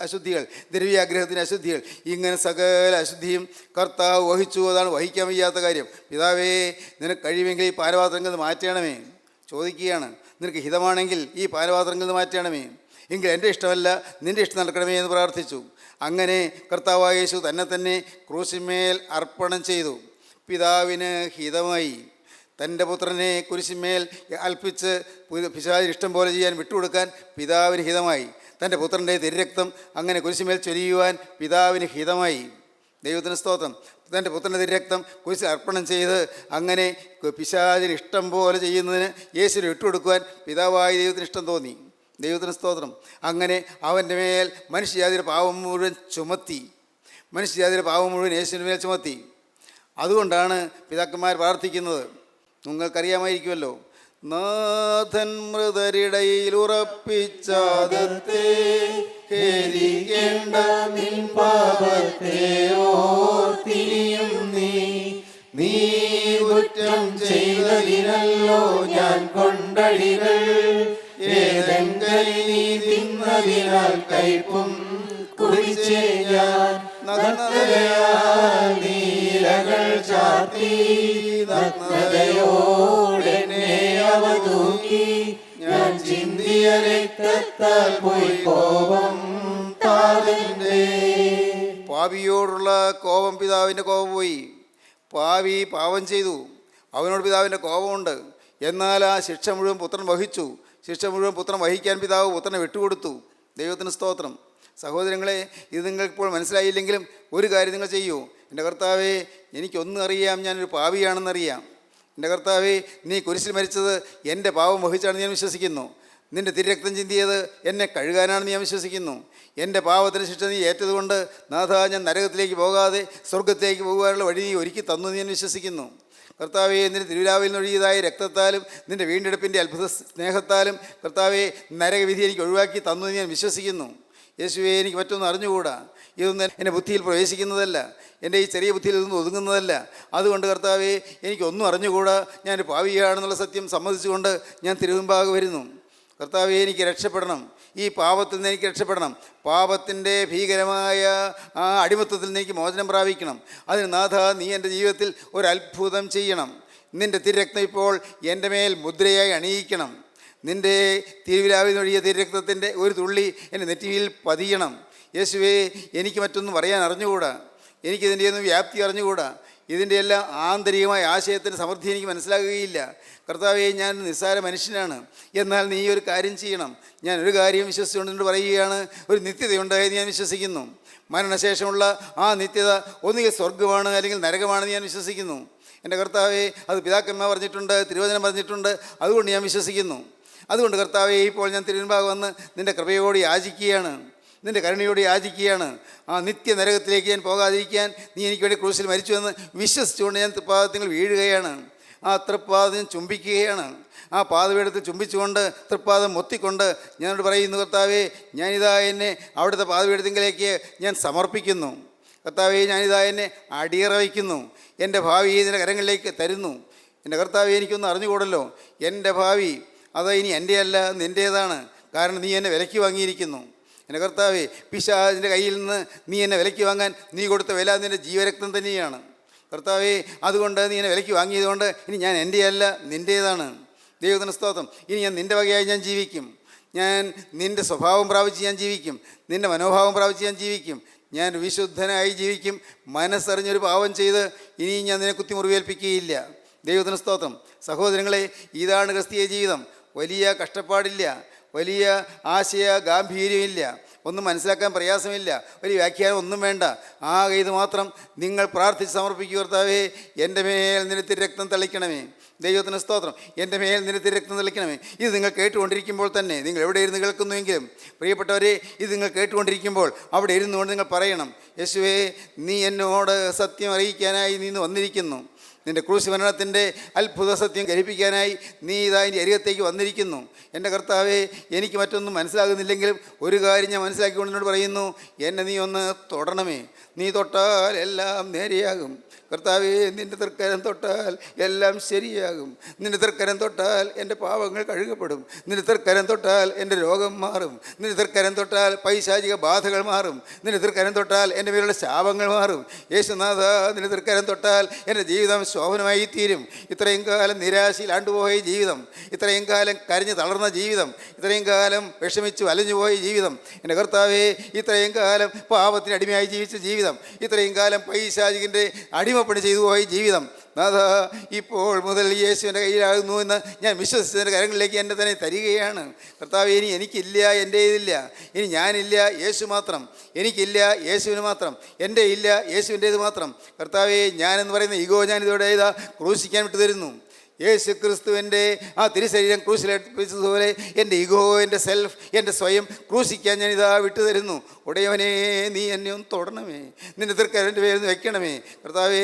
അശുദ്ധികൾ, ദ്രവ്യാഗ്രഹത്തിൻ്റെ അശുദ്ധികൾ, ഇങ്ങനെ സകല അശുദ്ധിയും കർത്താവ് വഹിച്ചു. അതാണ് വഹിക്കാൻ വയ്യാത്ത കാര്യം. പിതാവേ, നിനക്ക് കഴിയുമെങ്കിൽ ഈ പാനപാത്രങ്ങളിൽ നിന്ന് മാറ്റണമേ. ചോദിക്കുകയാണ്, നിനക്ക് ഹിതമാണെങ്കിൽ ഈ പാനപാത്രങ്ങളിൽ നിന്ന് മാറ്റണമേ. എങ്കിൽ എൻ്റെ ഇഷ്ടമല്ല നിൻ്റെ ഇഷ്ടം നടക്കണമേ എന്ന് പ്രാർത്ഥിച്ചു. അങ്ങനെ കർത്താവായ യേശു തന്നെ ക്രൂശിന്മേൽ അർപ്പണം ചെയ്തു. പിതാവിന് ഹിതമായി തൻ്റെ പുത്രനെ കുരിശിന്മേൽ അൽപ്പിച്ച് പിശാചിന് ഇഷ്ടം പോലെ ചെയ്യാൻ വിട്ടുകൊടുക്കാൻ പിതാവിന് ഹിതമായി. തൻ്റെ പുത്രൻ്റെ തിരുരക്തം അങ്ങനെ കുരിശിന്മേൽ ചൊരിയുവാൻ പിതാവിന് ഹിതമായി. ദൈവത്തിന് സ്തോത്രം. തൻ്റെ പുത്രൻ്റെ തിരുരക്തം കുരിശിൽ അർപ്പണം ചെയ്ത് അങ്ങനെ പിശാചിന് ഇഷ്ടം പോലെ ചെയ്യുന്നതിന് യേശുവിനെ വിട്ടുകൊടുക്കുവാൻ പിതാവായ ദൈവത്തിന് ഇഷ്ടം തോന്നി. ദൈവത്തിന് സ്തോത്രം. അങ്ങനെ അവൻ്റെ മേൽ മനുഷ്യജാതിയുടെ പാവം മുഴുവൻ ചുമത്തി. മനുഷ്യജാതിയുടെ പാവം മുഴുവൻ യേശുവിൻ്റെ മേൽ ചുമത്തി. അതുകൊണ്ടാണ് പിതാക്കന്മാർ പ്രാർത്ഥിക്കുന്നത്. നിങ്ങൾക്കറിയാമായിരിക്കുമല്ലോ, നാഥൻ മൃതരിടയിൽ ഉറപ്പിച്ചാദത്തെ ഖേദിക്കേണ്ട നിൻ പാപത്തെ ഓർത്തിനിയും നീ കുറ്റം ചെയ്തതിനല്ലോ ഞാൻ കൊണ്ടടികൾ ഏതെങ്കൽ നീ തിന്നതിനാൽ കൈപ്പും കുടിച്ചേ ഞാൻ നഗ്നതയാൽ നീലകൾ ചാർത്തി നഗ്നതയോടെന്നെ അവ തൂക്കി ഞാൻ ചിന്തിയ രക്തത്താൽ പോയി കോപം താതന്റെ പാപിയോടുള്ള കോപം, പിതാവിൻ്റെ കോപം പോയി. പാപി പാപം ചെയ്തു, അവനോട് പിതാവിൻ്റെ കോപമുണ്ട്. എന്നാൽ ആ ശിക്ഷ മുഴുവൻ പുത്രൻ വഹിച്ചു. ശിക്ഷ മുഴുവൻ പുത്രൻ വഹിക്കാൻ പിതാവ് പുത്രനെ വിട്ടുകൊടുത്തു. ദൈവത്തിന് സ്തോത്രം. സഹോദരങ്ങളെ, ഇത് നിങ്ങൾക്കിപ്പോൾ മനസ്സിലായില്ലെങ്കിലും ഒരു കാര്യം നിങ്ങൾ ചെയ്യൂ. എൻ്റെ കർത്താവേ, എനിക്കൊന്നും അറിയാം, ഞാനൊരു പാപിയാണെന്നറിയാം. എൻ്റെ കർത്താവേ, നീ കുരിശിൽ മരിച്ചത് എൻ്റെ പാപം വഹിച്ചാണെന്ന് ഞാൻ വിശ്വസിക്കുന്നു. നിൻ്റെ തിരുരക്തം ചിന്തിയത് എന്നെ കഴുകാനാണെന്ന് ഞാൻ വിശ്വസിക്കുന്നു. എൻ്റെ പാപത്തിന് ശിക്ഷ നീ ഏറ്റതുകൊണ്ട് നാഥ, ഞാൻ നരകത്തിലേക്ക് പോകാതെ സ്വർഗത്തിലേക്ക് പോകുവാനുള്ള വഴി നീ ഒരുക്കി തന്നു എന്ന് ഞാൻ വിശ്വസിക്കുന്നു. കർത്താവെ, നിൻ്റെ തിരുവിലാവിൽ നിന്നൊഴുകിയതായ രക്തത്താലും നിൻ്റെ വീണ്ടെടുപ്പിൻ്റെ അത്ഭുത സ്നേഹത്താലും കർത്താവെ, നരകവിധി എനിക്ക് ഒഴിവാക്കി തന്നു എന്ന് ഞാൻ വിശ്വസിക്കുന്നു. യേശുവെ, എനിക്ക് മറ്റൊന്നും അറിഞ്ഞുകൂടാ. ഇതൊന്നും എൻ്റെ ബുദ്ധിയിൽ പ്രവേശിക്കുന്നതല്ല, എൻ്റെ ഈ ചെറിയ ബുദ്ധിയിൽ ഇതൊന്നും ഒതുങ്ങുന്നതല്ല. അതുകൊണ്ട് കർത്താവെ, എനിക്കൊന്നും അറിഞ്ഞുകൂടാ, ഞാനൊരു പാപിയാണെന്നുള്ള സത്യം സമ്മതിച്ചുകൊണ്ട് ഞാൻ തിരുമുമ്പാകെ വരുന്നു. കർത്താവെ, എനിക്ക് രക്ഷപ്പെടണം. ഈ പാപത്തിൽ നിന്ന് എനിക്ക് രക്ഷപ്പെടണം. പാപത്തിൻ്റെ ഭീകരമായ ആ അടിമത്തത്തിൽ നിന്ന് എനിക്ക് മോചനം പ്രാപിക്കണം. അതിന് നാഥ, നീ എൻ്റെ ജീവിതത്തിൽ ഒരു അത്ഭുതം ചെയ്യണം. നിൻ്റെ തിരുരക്തം ഇപ്പോൾ എൻ്റെ മേൽ മുദ്രയായി അണിയിക്കണം. നിൻ്റെ തിരുവിലാവിൽ ഒഴിയ തിരുരക്തത്തിൻ്റെ ഒരു തുള്ളി എൻ്റെ നെറ്റിയിൽ പതിയണം. യേശുവേ, എനിക്ക് മറ്റൊന്നും പറയാൻ അറിഞ്ഞുകൂടാ, എനിക്കിതിൻ്റെ ഒന്നും വ്യാപ്തി അറിഞ്ഞുകൂടാ. ഇതിൻ്റെ എല്ലാം ആന്തരികമായ ആശയത്തിൻ്റെ സമൃദ്ധി എനിക്ക് മനസ്സിലാകുകയില്ല. കർത്താവേ, ഞാൻ നിസ്സാര മനുഷ്യനാണ്. എന്നാൽ നീ ഒരു കാര്യം ചെയ്യണം. ഞാനൊരു കാര്യം വിശ്വസിച്ചുകൊണ്ട് പറയുകയാണ്, ഒരു നിത്യതയുണ്ടായെന്ന് ഞാൻ വിശ്വസിക്കുന്നു. മരണശേഷമുള്ള ആ നിത്യത ഒന്നുകിൽ സ്വർഗമാണ് അല്ലെങ്കിൽ നരകമാണെന്ന് ഞാൻ വിശ്വസിക്കുന്നു. എൻ്റെ കർത്താവേ, അത് പിതാക്കന്മാർ പറഞ്ഞിട്ടുണ്ട്, തിരുവചനം പറഞ്ഞിട്ടുണ്ട്. അതുകൊണ്ട് ഞാൻ വിശ്വസിക്കുന്നു. അതുകൊണ്ട് കർത്താവേ, ഇപ്പോൾ ഞാൻ തിരുമുൻപാകെ വന്ന് നിൻ്റെ കൃപയോട് യാചിക്കുകയാണ്, നിൻ്റെ കരുണയോട് യാചിക്കുകയാണ്. ആ നിത്യ നരകത്തിലേക്ക് ഞാൻ പോകാതിരിക്കാൻ നീ എനിക്ക് വേണ്ടി ക്രൂശിൽ മരിച്ചുവെന്ന് വിശ്വസിച്ചുകൊണ്ട് ഞാൻ തൃപ്പാദത്തിൽ വീഴുകയാണ്. ആ തൃപ്പാദം ചുംബിക്കുകയാണ്. ആ പാദപീഠത്തിൽ ചുംബിച്ചുകൊണ്ട് തൃപ്പാദം മൊത്തിക്കൊണ്ട് ഞാനോട് പറയുന്നു, കർത്താവേ, ഞാനിതാ എന്നെ അവിടുത്തെ പാദപീഠത്തിലേക്ക് ഞാൻ സമർപ്പിക്കുന്നു. കർത്താവേ, ഞാനിതാ എന്നെ അടിയറ വയ്ക്കുന്നു. എൻ്റെ ഭാവി നിൻ്റെ കരങ്ങളിലേക്ക് തരുന്നു. എൻ്റെ കർത്താവേ, എനിക്കൊന്നും അറിഞ്ഞുകൂടല്ലോ. എൻ്റെ ഭാവി അത് ഇനി എൻ്റെ അല്ല, നിൻ്റേതാണ്. കാരണം നീ എന്നെ വിലയ്ക്ക് വാങ്ങിയിരിക്കുന്നു. എൻ്റെ കർത്താവേ, പിശാചിൻ്റെ കയ്യിൽ നിന്ന് നീ എന്നെ വിലയ്ക്ക് വാങ്ങാൻ നീ കൊടുത്ത വില നിൻ്റെ ജീവരക്തം തന്നെയാണ്. കർത്താവേ, അതുകൊണ്ട് നീ എന്നെ വിലയ്ക്ക് വാങ്ങിയതുകൊണ്ട് ഇനി ഞാൻ എൻ്റെ അല്ല, നിൻ്റേതാണ്. ദൈവത്തിന് സ്തോത്രം. ഇനി ഞാൻ നിൻ്റെ വകയായി ഞാൻ ജീവിക്കും. ഞാൻ നിൻ്റെ സ്വഭാവം പ്രാപിച്ച് ഞാൻ ജീവിക്കും. നിൻ്റെ മനോഭാവം പ്രാപിച്ച് ഞാൻ ജീവിക്കും. ഞാൻ വിശുദ്ധനായി ജീവിക്കും. മനസ്സറിഞ്ഞൊരു പാവം ചെയ്ത് ഇനി ഞാൻ നിന്നെ കുത്തിമുറിവേൽപ്പിക്കുകയില്ല. ദൈവത്തിന് സ്തോത്രം. സഹോദരങ്ങളെ, ഇതാണ് ക്രിസ്തീയ ജീവിതം. വലിയ കഷ്ടപ്പാടില്ല, വലിയ ആശയ ഗാംഭീര്യമില്ല, ഒന്നും മനസ്സിലാക്കാൻ പ്രയാസമില്ല, വലിയ വ്യാഖ്യാനം ഒന്നും വേണ്ട. ആകെ ഇത് മാത്രം നിങ്ങൾ പ്രാർത്ഥിച്ച് സമർപ്പിക്കുക. കർത്താവേ, എൻ്റെ മേൽ നിന്റെ തിരുരക്തം തളിക്കണമേ. ദൈവത്തിന് സ്തോത്രം. എൻ്റെ മേൽ നിന്റെ തിരുരക്തം തളിക്കണമേ. ഇത് നിങ്ങൾ കേട്ടുകൊണ്ടിരിക്കുമ്പോൾ തന്നെ, നിങ്ങൾ എവിടെ ഇരുന്ന് കേൾക്കുന്നുവെങ്കിലും പ്രിയപ്പെട്ടവരെ, ഇത് നിങ്ങൾ കേട്ടുകൊണ്ടിരിക്കുമ്പോൾ അവിടെ ഇരുന്നുകൊണ്ട് നിങ്ങൾ പറയണം, യേശുവേ, നീ എന്നോട് സത്യം അറിയിക്കാനായി നീ വന്നിരിക്കുന്നു. നിൻ്റെ ക്രൂശ് മരണത്തിൻ്റെ അത്ഭുത സത്യം ഗ്രഹിപ്പിക്കാനായി നീ ഇതാ എൻ്റെ അരികത്തേക്ക് വന്നിരിക്കുന്നു. എൻ്റെ കർത്താവേ, എനിക്ക് മറ്റൊന്നും മനസ്സിലാകുന്നില്ലെങ്കിലും ഒരു കാര്യം ഞാൻ മനസ്സിലാക്കിക്കൊണ്ട് എന്നോട് പറയുന്നു, എന്നെ നീ ഒന്ന് തൊടണമേ. നീ തൊട്ടാൽ എല്ലാം നേരെയാകും. കർത്താവേ, നിൻ്റെ തൃക്കരം തൊട്ടാൽ എല്ലാം ശരിയാകും. നിൻ്റെ തൃക്കരം തൊട്ടാൽ എൻ്റെ പാവങ്ങൾ കഴുകപ്പെടും. നിൻ്റെ തൃക്കരം തൊട്ടാൽ എൻ്റെ രോഗം മാറും. നിൻ്റെ തൃക്കരം തൊട്ടാൽ പൈശാചിക ബാധകൾ മാറും. നിൻ്റെ തൃക്കരം തൊട്ടാൽ എൻ്റെ മേലുള്ള ശാപങ്ങൾ മാറും. യേശുനാഥ, നിൻ്റെ തൃക്കരം തൊട്ടാൽ എൻ്റെ ജീവിതം ശോഭനമായി തീരും. ഇത്രയും കാലം നിരാശയിൽ ആണ്ടുപോയ ജീവിതം, ഇത്രയും കാലം കരഞ്ഞു തളർന്ന ജീവിതം, ഇത്രയും കാലം വിഷമിച്ചു അലഞ്ഞുപോയ ജീവിതം, എൻ്റെ കർത്താവേ, ഇത്രയും കാലം പാപത്തിന് അടിമയായി ജീവിച്ച ജീവിതം, ഇത്രയും കാലം പൈശാചികൻ്റെ അടിമപ്പണി ചെയ്തു പോയ ജീവിതം, നാഥ, ഇപ്പോൾ മുതൽ യേശുവിൻ്റെ കയ്യിലാകുന്നു എന്ന് ഞാൻ വിശ്വസിച്ചതിൻ്റെ കരങ്ങളിലേക്ക് എന്നെ തന്നെ തരികയാണ്. കർത്താവേ, ഇനി എനിക്കില്ല, എൻ്റേതില്ല, ഇനി ഞാനില്ല, യേശു മാത്രം. എനിക്കില്ല, യേശുവിന് മാത്രം. എൻ്റെ ഇല്ല, യേശുവിൻ്റേത് മാത്രം. കർത്താവേ, ഞാനെന്ന് പറയുന്ന ഈഗോ ഞാനിതോടെ ഇതാ ക്രൂശിക്കാൻ വിട്ടു തരുന്നു. യേശു ക്രിസ്തുവിൻ്റെ ആ തിരുശരീരം ക്രൂശിലർപ്പിച്ചതുപോലെ എൻ്റെ ഈഗോ, എൻ്റെ സെൽഫ്, എൻ്റെ സ്വയം ക്രൂശിക്കാൻ ഞാനിതാ വിട്ടുതരുന്നു. ഉടയവനെ, നീ എന്നെ ഒന്ന് തൊടണമേ. നിൻ്റെ തൃക്കരൻ്റെ പേര് വെക്കണമേ. കർത്താവേ,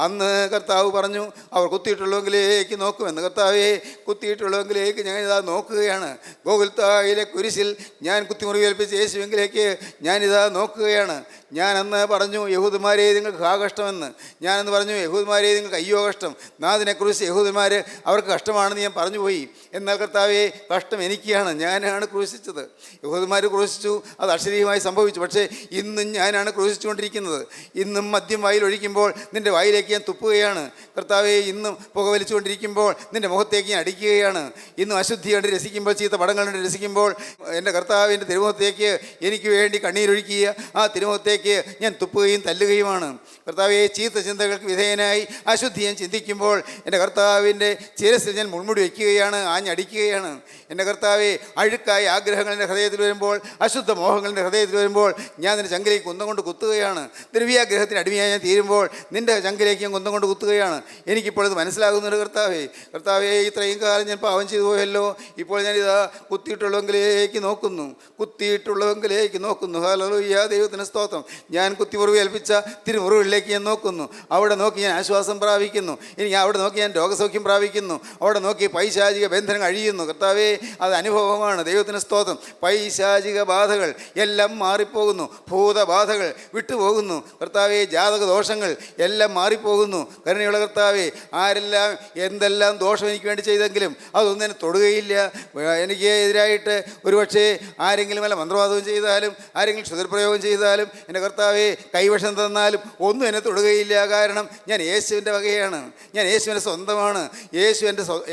അന്ന് കർത്താവ് പറഞ്ഞു, അവർ കുത്തിയിട്ടുള്ളവെങ്കിലേക്ക് നോക്കുമെന്ന്. കർത്താവേ, കുത്തിയിട്ടുള്ളവെങ്കിലേക്ക് ഞാനിതാ നോക്കുകയാണ്. ഗോകുൽത്തായിലെ കുരിശിൽ ഞാൻ കുത്തിമുറിവേൽപ്പിച്ച യേശുവെങ്കിലേക്ക് ഞാനിതാ നോക്കുകയാണ്. ഞാനന്ന് പറഞ്ഞു, യഹൂദന്മാരെ നിങ്ങൾക്ക് കഷ്ടമെന്ന്. ഞാനെന്ന് പറഞ്ഞു, യഹൂദന്മാരെ നിങ്ങൾക്ക് അയ്യോ കഷ്ടം. നാഥനെക്കുറിച്ച് യഹൂദന്മാർ അവർക്ക് കഷ്ടമാണെന്ന് ഞാൻ പറഞ്ഞു പോയി. എന്നാൽ കർത്താവേ, കഷ്ടം എനിക്കാണ്. ഞാനാണ് ക്രൂശിച്ചത്. യഹൂദന്മാർ ക്രൂശിച്ചു, അത് അക്ഷരീയമായി സംഭവിച്ചു. പക്ഷേ ഇന്നും ഞാനാണ് ക്രൂശിച്ചുകൊണ്ടിരിക്കുന്നത്. ഇന്നും മദ്യം വായിൽ ഒഴിക്കുമ്പോൾ നിൻ്റെ വായിലേക്ക് ഞാൻ തുപ്പുകയാണ്. കർത്താവേ, ഇന്നും പുകവലിച്ചുകൊണ്ടിരിക്കുമ്പോൾ നിൻ്റെ മുഖത്തേക്ക് ഞാൻ അടിക്കുകയാണ്. ഇന്നും അശുദ്ധി കണ്ട് രസിക്കുമ്പോൾ, ചീത്ത പടങ്ങൾ കണ്ട് രസിക്കുമ്പോൾ എൻ്റെ കർത്താവിൻ്റെ തിരുമുഖത്തേക്ക് എനിക്ക് വേണ്ടി കണ്ണീരൊഴുക്കിയ ആ തിരുമുഖത്തേക്ക് മുകളിലേക്ക് ഞാൻ തുപ്പുകയും തല്ലുകയുമാണ്. കർത്താവെ, ചീത്ത ചിന്തകൾക്ക് വിധേയനായി അശുദ്ധി ഞാൻ ചിന്തിക്കുമ്പോൾ എൻ്റെ കർത്താവിൻ്റെ ശിരസിൽ ഞാൻ മുൾമുടി വയ്ക്കുകയാണ്, ആഞ്ഞടിക്കുകയാണ്. എൻ്റെ കർത്താവെ, അഴുക്കായ ആഗ്രഹങ്ങൾ എൻ്റെ ഹൃദയത്തിൽ വരുമ്പോൾ, അശുദ്ധ മോഹങ്ങൾ എൻ്റെ ഹൃദയത്തിൽ വരുമ്പോൾ ഞാൻ നിൻ്റെ ചങ്കിലേക്ക് കുന്തം കൊണ്ട് കുത്തുകയാണ്. ദ്രവ്യാഗ്രഹത്തിന് അടിമയായി ഞാൻ തീരുമ്പോൾ നിൻ്റെ ചങ്കിലേക്ക് ഞാൻ കുന്തം കൊണ്ട് കുത്തുകയാണ്. എനിക്കിപ്പോഴത് മനസ്സിലാകുന്നുണ്ട് കർത്താവേ. കർത്താവേ, ഇത്രയും കാലം ഞാൻ പാവം ചെയ്തു പോയല്ലോ. ഇപ്പോൾ ഞാനിതാ കുത്തിയിട്ടുള്ളവെങ്കിലേക്ക് നോക്കുന്നു. ഹല്ലേലൂയ, ദൈവത്തിന് സ്തോത്രം. ഞാൻ കുത്തിമുറിവ് ഏൽപ്പിച്ച തിരുമുറിവുകളിലേക്ക് ഞാൻ നോക്കുന്നു. അവിടെ നോക്കി ഞാൻ ആശ്വാസം പ്രാപിക്കുന്നു. എനിക്ക് അവിടെ നോക്കി ഞാൻ രോഗസൗഖ്യം പ്രാപിക്കുന്നു. അവിടെ നോക്കി പൈശാചിക ബന്ധനം അഴിയുന്നു. കർത്താവേ, അത് അനുഭവമാണ്. ദൈവത്തിന് സ്തോത്രം. പൈശാചിക ബാധകൾ എല്ലാം മാറിപ്പോകുന്നു. ഭൂതബാധകൾ വിട്ടുപോകുന്നു. കർത്താവേ, ജാതക ദോഷങ്ങൾ എല്ലാം മാറിപ്പോകുന്നു. കരുണയുള്ള കർത്താവേ, ആരെല്ലാം എന്തെല്ലാം ദോഷം എനിക്ക് വേണ്ടി ചെയ്തെങ്കിലും അതൊന്നും എന്നെ തൊടുകയില്ല. എനിക്ക് എതിരായിട്ട് ഒരുപക്ഷെ ആരെങ്കിലും വല്ല മന്ത്രവാദവും ചെയ്താലും, ആരെങ്കിലും ക്ഷുദ്രപ്രയോഗം ചെയ്താലും, എൻ്റെ കർത്താവെ കൈവശം തന്നാലും ഒന്നും എന്നെ തൊടുകയില്ല. കാരണം ഞാൻ യേശുവിൻ്റെ വകയാണ്. ഞാൻ യേശുവിൻ്റെ സ്വന്തമാണ്. യേശു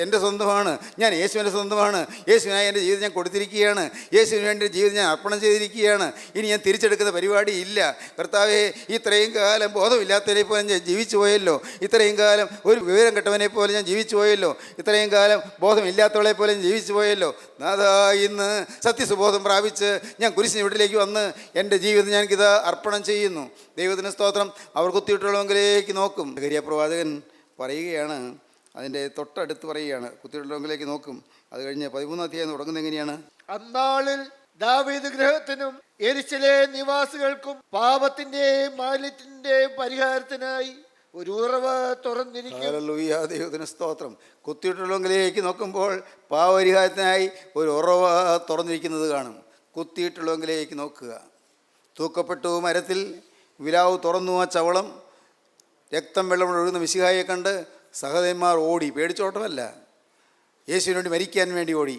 എൻ്റെ സ്വന്തമാണ്. ഞാൻ യേശുവിൻ്റെ സ്വന്തമാണ്. യേശുവിനായി എൻ്റെ ജീവിതം ഞാൻ കൊടുത്തിരിക്കുകയാണ്. യേശുവിന് വേണ്ടി ജീവിതം ഞാൻ അർപ്പണം ചെയ്തിരിക്കുകയാണ്. ഇനി ഞാൻ തിരിച്ചെടുക്കുന്ന പരിപാടി ഇല്ല. കർത്താവെ, ഇത്രയും കാലം ബോധമില്ലാത്തവരെ പോലെ ഞാൻ ജീവിച്ചു പോയല്ലോ. ഇത്രയും കാലം ഒരു വിവരം കെട്ടവനെ പോലെ ഞാൻ ജീവിച്ചു പോയല്ലോ. ഇത്രയും കാലം ബോധമില്ലാത്തവളെ പോലെ ഞാൻ ജീവിച്ചു പോയല്ലോ. നാഥാ, ഇന്ന് സത്യസുബോധം പ്രാപിച്ച് ഞാൻ കുരിശിന് വീട്ടിലേക്ക് വന്ന് എൻ്റെ ജീവിതം ഞാനിത് അർപ്പണം ചെയ്യുന്നു. ദൈവത്തിന് സ്തോത്രം. അവർ കുത്തിയിട്ടുള്ളവങ്കിലേക്ക് നോക്കും. സഖരിയ പ്രവാചകൻ പറയുകയാണ്, അതിൻ്റെ തൊട്ടടുത്ത് പറയുകയാണ്, കുത്തിയിട്ടുള്ളവങ്കിലേക്ക് നോക്കും. അത് കഴിഞ്ഞ് 13-ാം അധ്യായം തുടങ്ങുന്നത് എങ്ങനെയാണ്? അന്നാളിൽ ദാവീദ് ഗൃഹത്തിനും യെരൂശലേം നിവാസികൾക്കും പാപത്തിൻ്റെയും മാലിന്യത്തിൻ്റെയും പരിഹാരത്തിനായി ഒരു ഉറവ് തുറന്നിരിക്കും. ഹല്ലേലൂയ, ദൈവത്തിന് സ്തോത്രം. കുത്തിയിട്ടുള്ളവങ്കിലേക്ക് നോക്കുമ്പോൾ പാപപരിഹാരത്തിനായി ഒരു ഉറവ് തുറന്നിരിക്കുന്നത് കാണും. കുത്തിയിട്ടുള്ളവങ്കിലേക്ക് നോക്കുക. തൂക്കപ്പെട്ടു മരത്തിൽ, വിലാവ് തുറന്നു ആ ചവളം, രക്തം വെള്ളം ഒഴുകുന്ന മിശിഹായെ കണ്ട് സഹോദരന്മാർ ഓടി. പേടിച്ചോട്ടമല്ല, യേശുവിന് വേണ്ടി മരിക്കാൻ വേണ്ടി ഓടി.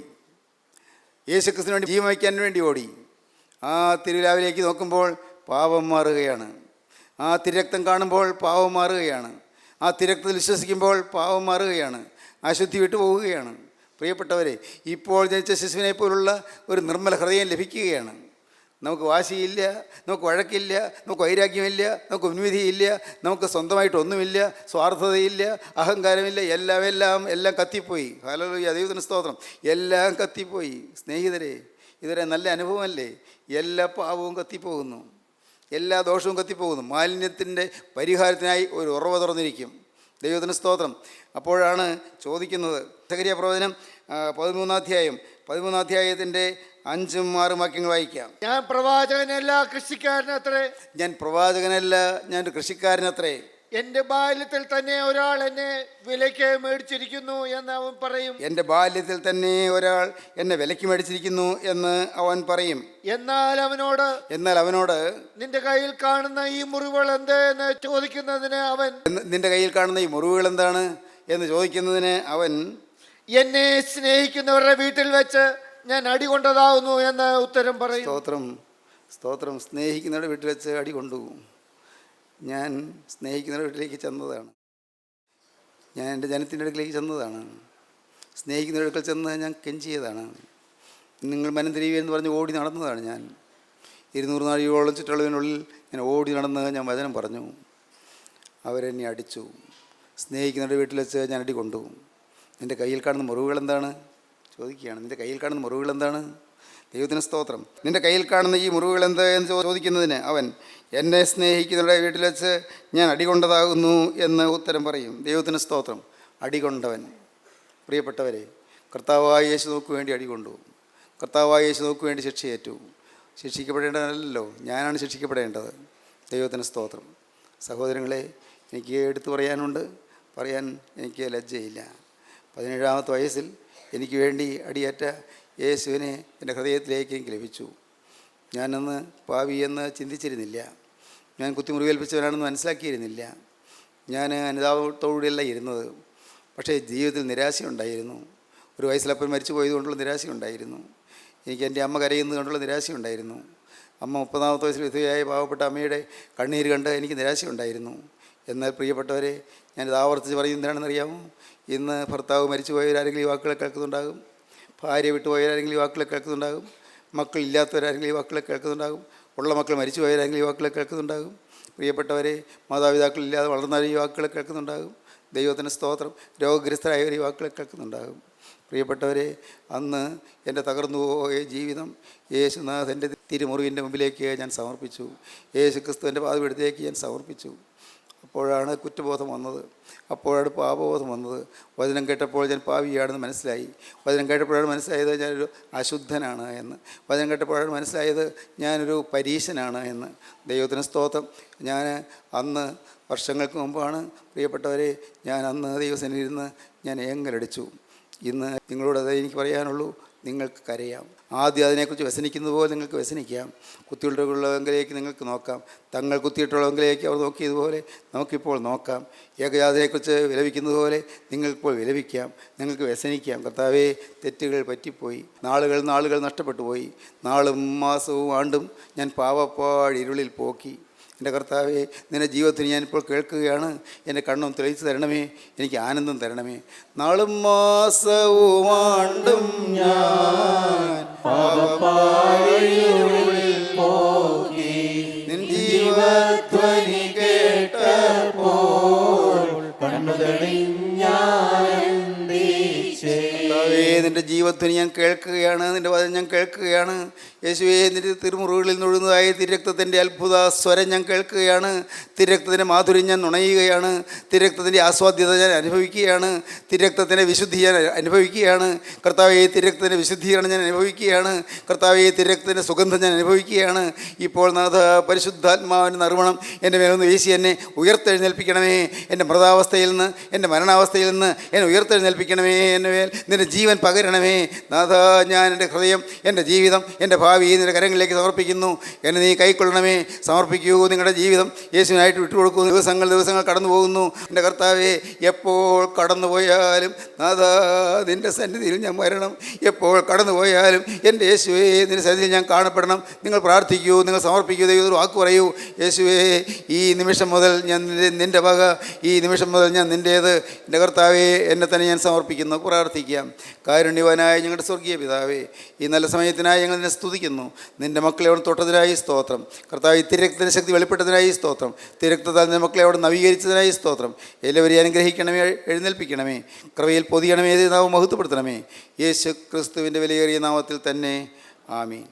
യേശുക്രിസ്തുവിന് വേണ്ടി ജീവൻ വയ്ക്കാൻ വേണ്ടി ഓടി. ആ തിരുവിലാവിലേക്ക് നോക്കുമ്പോൾ പാപം മാറുകയാണ്. ആ തിരക്തം കാണുമ്പോൾ പാപം മാറുകയാണ്. ആ തിരക്തത്തിൽ വിശ്വസിക്കുമ്പോൾ പാപം മാറുകയാണ്. അശുദ്ധി വിട്ടു പോവുകയാണ്. പ്രിയപ്പെട്ടവരെ, ഇപ്പോൾ ജനിച്ച ശിശുവിനെ പോലുള്ള ഒരു നിർമ്മല ഹൃദയം ലഭിക്കുകയാണ്. നമുക്ക് വാശിയില്ല, നമുക്ക് വഴക്കില്ല, നമുക്ക് വൈരാഗ്യമില്ല, നമുക്ക് ഉന്വിധിയില്ല, നമുക്ക് സ്വന്തമായിട്ടൊന്നുമില്ല, സ്വാർത്ഥതയില്ല, അഹങ്കാരമില്ല. എല്ലാം കത്തിപ്പോയി. ഹല്ലേലൂയ, ദൈവത്തിന് സ്തോത്രം. എല്ലാം കത്തിപ്പോയി. സ്നേഹിതരെ, ഇതൊരു നല്ല അനുഭവമല്ലേ? എല്ലാ പാപവും കത്തിപ്പോകുന്നു, എല്ലാ ദോഷവും കത്തിപ്പോകുന്നു. മാലിന്യത്തിൻ്റെ പരിഹാരത്തിനായി ഒരു ഉറവ് തുറന്നിരിക്കും. ദൈവത്തിന് സ്തോത്രം. അപ്പോഴാണ് ചോദിക്കുന്നത്, സഖരിയ പ്രവചനം 13-ാം അധ്യായം 13-ാം അധ്യായത്തിൻ്റെ 5ഉം 6ഉം വാക്യങ്ങൾ വായിക്കാം. ഞാൻ പ്രവാചകനല്ല, കൃഷിക്കാരനത്രേ. ഞാൻ പ്രവാചകനല്ല, ഞാൻ ഒരു കൃഷിക്കാരനത്രേ. എൻ്റെ ബാല്യത്തിൽ തന്നെ ഒരാൾ എന്നെ വിലയ്ക്ക് മേടിച്ചിരിക്കുന്നു എന്ന് അവൻ പറയും. എൻ്റെ ബാല്യത്തിൽ തന്നെ ഒരാൾ എന്നെ വിലയ്ക്ക് മേടിച്ചിരിക്കുന്നു എന്ന് അവൻ പറയും. എന്നാൽ അവനോട് നിന്റെ കയ്യിൽ കാണുന്ന ഈ മുറിവുകൾ എന്ത് എന്ന് ചോദിക്കുന്നതിന് അവൻ നിന്റെ കയ്യിൽ കാണുന്ന ഈ മുറിവുകൾ എന്താണ് എന്ന് ചോദിക്കുന്നതിന് അവൻ എന്നെ സ്നേഹിക്കുന്നവരുടെ വീട്ടിൽ വെച്ച് ഞാൻ അടി കൊണ്ടതാവുന്നു എന്ന് ഉത്തരം പറയും. സ്തോത്രം. സ്നേഹിക്കുന്നവരുടെ വീട്ടിൽ വെച്ച് അടി കൊണ്ടു. ഞാൻ സ്നേഹിക്കുന്നവരുടെ വീട്ടിലേക്ക് ചെന്നതാണ്. ഞാൻ എൻ്റെ ജനത്തിൻ്റെ അടുക്കിലേക്ക് ചെന്നതാണ്. സ്നേഹിക്കുന്നവരുടെ അടുക്കൽ ചെന്ന് ഞാൻ കെഞ്ചിയതാണ്. നിങ്ങൾ മനം തിരിയുകയെന്ന് പറഞ്ഞ് ഓടി നടന്നതാണ്. ഞാൻ 200 നാഴികയോളം ചുറ്റളവിനുള്ളിൽ ഞാൻ ഓടി നടന്ന് ഞാൻ വചനം പറഞ്ഞു. അവരെന്നെ അടിച്ചു. സ്നേഹിക്കുന്നവരുടെ വീട്ടിൽ വെച്ച് ഞാൻ അടി കൊണ്ടു. നിൻ്റെ കയ്യിൽ കാണുന്ന മുറിവുകൾ എന്താണ് ചോദിക്കുകയാണ്. നിൻ്റെ കയ്യിൽ കാണുന്ന മുറിവുകൾ എന്താണ്? ദൈവത്തിന് സ്തോത്രം. നിൻ്റെ കയ്യിൽ കാണുന്ന ഈ മുറിവുകൾ എന്ത് എന്ന് ചോദിക്കുന്നതിന് അവൻ എന്നെ സ്നേഹിക്കുന്നവരുടെ വീട്ടിൽ വെച്ച് ഞാൻ അടികൊണ്ടതാകുന്നു എന്ന് ഉത്തരം പറയും. ദൈവത്തിന് സ്തോത്രം. അടികൊണ്ടവൻ. പ്രിയപ്പെട്ടവരെ, കർത്താവായ യേശു നോക്കു വേണ്ടി അടികൊണ്ടു. കർത്താവായ യേശു നോക്കു വേണ്ടി ശിക്ഷയേറ്റു. ശിക്ഷിക്കപ്പെടേണ്ടതല്ലോ, ഞാനാണ് ശിക്ഷിക്കപ്പെടേണ്ടത്. ദൈവത്തിന് സ്തോത്രം. സഹോദരങ്ങളെ, എനിക്ക് എടുത്തു പറയാൻ എനിക്ക് ലജ്ജയില്ല. 17-ാമത്തെ വയസ്സിൽ എനിക്ക് വേണ്ടി അടിയേറ്റ യേശുവിനെ എൻ്റെ ഹൃദയത്തിലേക്ക് എനിക്ക് ലഭിച്ചു. ഞാനന്ന് പാവിയെന്ന് ചിന്തിച്ചിരുന്നില്ല. ഞാൻ കുത്തിമുറിവേൽപ്പിച്ചവനാണെന്ന് മനസ്സിലാക്കിയിരുന്നില്ല. ഞാൻ അനുതാപത്തോടെയല്ല ഇരുന്നത്. പക്ഷേ ജീവിതത്തിൽ നിരാശയുണ്ടായിരുന്നു. ഒരു വയസ്സിലപ്പൻ മരിച്ചു പോയതുകൊണ്ടുള്ള നിരാശയുണ്ടായിരുന്നു. എനിക്ക് എൻ്റെ അമ്മ കരയുന്നത് കൊണ്ടുള്ള നിരാശയുണ്ടായിരുന്നു. അമ്മ 30-ാമത്തെ വയസ്സിൽ വിധവയായ പാവപ്പെട്ട അമ്മയുടെ കണ്ണീര് കണ്ട് എനിക്ക് നിരാശയുണ്ടായിരുന്നു. എന്നാൽ പ്രിയപ്പെട്ടവരെ, ഞാനിത് ആവർത്തിച്ച് പറയുന്നതാണെന്നറിയാമോ? ഇന്ന് ഭർത്താവ് മരിച്ചു പോയവരാരെങ്കിലും ഈ വാക്കുകളെ കേൾക്കുന്നുണ്ടാകും. ഭാര്യ വിട്ടുപോയവരാരെങ്കിലും ഈ വാക്കുകളെ കേൾക്കുന്നുണ്ടാകും. മക്കളില്ലാത്തവരാരെങ്കിലും ഈ വാക്കുകളെ കേൾക്കുന്നുണ്ടാകും. ഉള്ള മക്കൾ മരിച്ചു പോയാലെങ്കിൽ യുവാക്കളെ കേൾക്കുന്നുണ്ടാകും. പ്രിയപ്പെട്ടവരെ, മാതാപിതാക്കളില്ലാതെ വളർന്ന യുവാക്കളെ കേൾക്കുന്നുണ്ടാകും. ദൈവത്തിന് സ്തോത്രം. രോഗഗ്രസ്തരായ ഒരു യുവാക്കളെ കേൾക്കുന്നുണ്ടാകും. പ്രിയപ്പെട്ടവരെ, അന്ന് എൻ്റെ തകർന്നുപോയ ജീവിതം യേശുനാഥൻ്റെ തിരുമുറിവിൻ്റെ മുമ്പിലേക്ക് ഞാൻ സമർപ്പിച്ചു. യേശു ക്രിസ്തുവിൻ്റെ പാദപീഠത്തിലേക്ക് ഞാൻ സമർപ്പിച്ചു. അപ്പോഴാണ് കുറ്റബോധം വന്നത്, അപ്പോഴാണ് പാപബോധം വന്നത്. വചനം കേട്ടപ്പോൾ ഞാൻ പാപിയാണെന്ന് മനസ്സിലായി. വചനം കേട്ടപ്പോഴാണ് മനസ്സിലായത് ഞാനൊരു അശുദ്ധനാണ് എന്ന്. വചനം കേട്ടപ്പോഴാണ് മനസ്സിലായത് ഞാനൊരു പരീശനാണ് എന്ന്. ദൈവത്തിന് സ്തോത്രം. ഞാൻ അന്ന് വർഷങ്ങൾക്ക് മുമ്പാണ് പ്രിയപ്പെട്ടവരെ, ഞാൻ അന്ന് ദൈവസന്നിധിയിരുന്ന് ഞാൻ ഏങ്ങലടിച്ചു. ഇന്ന് നിങ്ങളോട് അതേ എനിക്ക് പറയാനുള്ളൂ, നിങ്ങൾക്ക് കരയാം. ആദ്യം അതിനെക്കുറിച്ച് വ്യസനിക്കുന്നത് പോലെ നിങ്ങൾക്ക് വ്യസനിക്കാം. കുത്തിയിട്ടുള്ളവെങ്കിലേക്ക് നിങ്ങൾക്ക് നോക്കാം. തങ്ങൾ കുത്തിയിട്ടുള്ളവെങ്കിലേക്ക് അവർ നോക്കിയതുപോലെ നമുക്കിപ്പോൾ നോക്കാം. ഏകജാതനെക്കുറിച്ച് വിലപിക്കുന്നത് പോലെ നിങ്ങൾക്കിപ്പോൾ വിലപിക്കാം, നിങ്ങൾക്ക് വ്യസനിക്കാം. കർത്താവേ, തെറ്റുകൾ പറ്റിപ്പോയി, നാളുകൾ നഷ്ടപ്പെട്ടു പോയി. നാളും മാസവും ആണ്ടും ഞാൻ പാവപ്പാടിരുളിൽ പോക്കി. എൻ്റെ കർത്താവേ, നിൻ്റെ ജീവിതത്തിന് ഞാനിപ്പോൾ കേൾക്കുകയാണ്. എൻ്റെ കണ്ണും തെളിയിച്ച് തരണമേ, എനിക്ക് ആനന്ദം തരണമേ. നാളും മാസവും ആണ്ടും ഞാൻ പാവപ്പാടിരുളിൽ പോക്കി. നിൻ ജീവധ്വനി കേട്ടപ്പോൾ നിൻ്റെ ജീവധ്വനി ഞാൻ കേൾക്കുകയാണ്, നിൻ്റെ വചനം ഞാൻ കേൾക്കുകയാണ്. യേശുവേ, നിൻ്റെ തിരുമുറികളിൽ നിന്നൊഴുകുന്നതായ തിരക്തത്തിൻ്റെ അത്ഭുത സ്വരം ഞാൻ കേൾക്കുകയാണ്. തിരക്തത്തിൻ്റെ മാധുര്യം ഞാൻ നുണയുകയാണ്. തിരക്തത്തിൻ്റെ ആസ്വാദ്യത ഞാൻ അനുഭവിക്കുകയാണ്. തിരക്തത്തിൻ്റെ വിശുദ്ധി ഞാൻ അനുഭവിക്കുകയാണ്. കർത്താവേ, തിരക്തത്തിൻ്റെ വിശുദ്ധീകരണം ഞാൻ അനുഭവിക്കുകയാണ്. കർത്താവേ, തിരക്തത്തിൻ്റെ സുഗന്ധം ഞാൻ അനുഭവിക്കുകയാണ്. ഇപ്പോൾ നാഥ, പരിശുദ്ധാത്മാവിൻ്റെ നറുമണം എൻ്റെ മേലൊന്ന് വീശി എന്നെ ഉയർത്തെഴുന്നേൽപ്പിക്കണമേ. എൻ്റെ മൃതാവസ്ഥയിൽ നിന്ന്, എൻ്റെ മരണാവസ്ഥയിൽ നിന്ന് എന്നെ ഉയർത്തെഴുന്നേൽപ്പിക്കണമേ. എൻ്റെ മേൽ നിൻ്റെ ജീവൻ പകരണമേ. നാഥ, ഞാൻ എൻ്റെ ഹൃദയം, എൻ്റെ ജീവിതം, എൻ്റെ ഭാവി നിൻ്റെ കരങ്ങളിലേക്ക് സമർപ്പിക്കുന്നു. എന്നെ നീ കൈക്കൊള്ളണമേ. സമർപ്പിക്കൂ നിങ്ങളുടെ ജീവിതം യേശുവിനായിട്ട് വിട്ടുകൊടുക്കൂ. ദിവസങ്ങൾ കടന്നു പോകുന്നു. എൻ്റെ കർത്താവേ, എപ്പോൾ കടന്നുപോയാലും നാഥ, നിൻ്റെ സന്നിധിയിൽ ഞാൻ വരണം. എപ്പോൾ കടന്നുപോയാലും എൻ്റെ യേശുവേ, നിൻ്റെ സന്നിധിയിൽ ഞാൻ കാണപ്പെടണം. നിങ്ങൾ പ്രാർത്ഥിക്കൂ, നിങ്ങൾ സമർപ്പിക്കൂ. ദൈവത്തോട് വാക്ക് പറയൂ. യേശുവേ, ഈ നിമിഷം മുതൽ ഞാൻ നിൻ്റെ വക, ഈ നിമിഷം മുതൽ ഞാൻ നിൻ്റേത്. എൻ്റെ കർത്താവേ, എന്നെ തന്നെ ഞാൻ സമർപ്പിക്കുന്നു. പ്രാർത്ഥിക്കാം. കാരുണ്യവാനായ ഞങ്ങളുടെ സ്വർഗീയ പിതാവേ, ഈ നല്ല സമയത്തിനായി ഞങ്ങൾ നിന്നെ സ്തുതിക്കുന്നു. നിൻ്റെ മക്കളെ അവിടെ തൊട്ടതിനായി സ്തോത്രം. കർത്താവ്, തിരക്തത്തിൻ്റെ ശക്തി വെളിപ്പെട്ടതിനായി സ്തോത്രം. തിരക്തത്താൽ നിൻ്റെ മക്കളെ അവിടെ നവീകരിച്ചതിനായി സ്തോത്രം. എല്ലാവരെയും അനുഗ്രഹിക്കണമേ, എഴുന്നേൽപ്പിക്കണമേ, കൃപയിൽ പൊതിയണമേ, നാമം മഹത്വപ്പെടുത്തണമേ. യേശു ക്രിസ്തുവിൻ്റെ വിലയേറിയ നാമത്തിൽ തന്നെ. ആമീൻ.